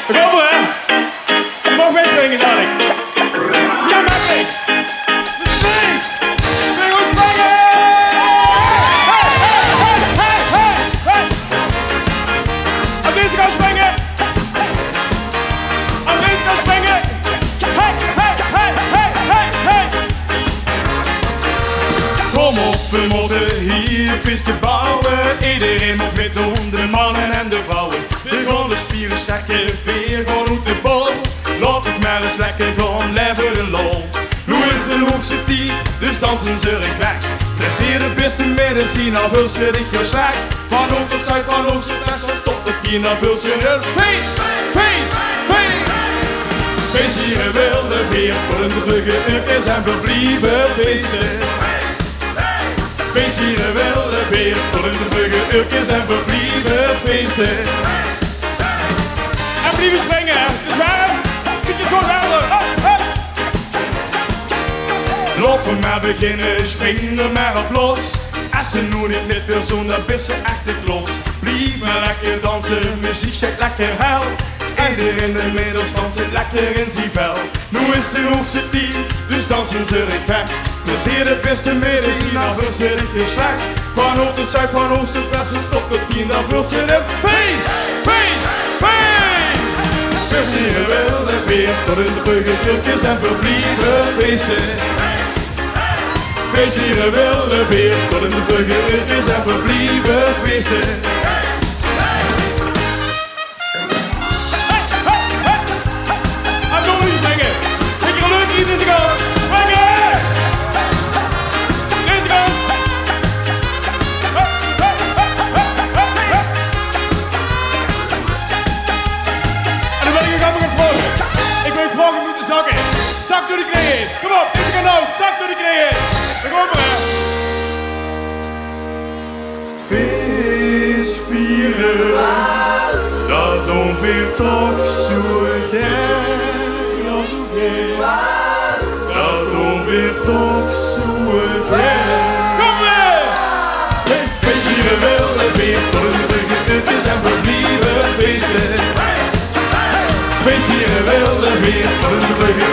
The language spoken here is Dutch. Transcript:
Kom maar, hè. Je mag meespringen dadelijk. Ga met me. Spring! Spring op springen! Hey, hey, hey, hey, hey, hey. Aan deze kant springen. Aan deze kant springen. Hey, hey, hey, hey, hey, hey. Kom op, we moeten hier feesten bouwen. Iedereen moet meedoen, de mannen en de vrouwen. De golden spieren strekken, weer gewoon uit de bol. Laat het maar eens lekker gaan, leven een lol. Nu is de hoogste tijd, dus dansen ze ik weg. Dus hier de beste medicine, al wil ze ik jou slecht. Van noord tot zuid, van oost tot west, van top tot tien, al wil ze een feest, feest, feest. Feest hier in wilde weer, voor een drukke uurtjes en verblijven feesten. Feest hier in wilde weer, voor een drukke uurtjes en verblijven feesten. En blijven springen, dus waar? Kun je het goed houden? Lopen maar beginnen, spring er maar op los. Als ze nu niet met wil zo'n, dan is ze echt het los. Blijf maar lekker dansen, muziek zet lekker hel. Ieder in de middelstand zit lekker in zijn vel. Nu is de hoogste tijd, dus dansen ze ik weg. Dus hier de beste medicine, dan wil ze ik heel slecht. Van noord tot zuid, van oost tot west, van top tot tien, dan wil ze een feest, feest, feest. Feest hier in wilde weer, tot in de bruggen, triltjes en verblijven feesten. Feest hier in wilde weer, tot in de bruggen, triltjes en verblijven feesten. Deze kant! Springen! Deze kant! En dan ben ik gaan gevlogen. Ik wil vlogen moeten zakken. Zak door de knieën. Kom op, deze kant ook. Zak door de knieën. Dan kom maar, hè. Feest vieren. Dat doen we toch zo gek als zo gek. Dat doen we toch zo gek. Kom weer! Feest hier in wilde weer, voor de drukke en verblijven feesten. Feest hier in wilde weer, voor de drukke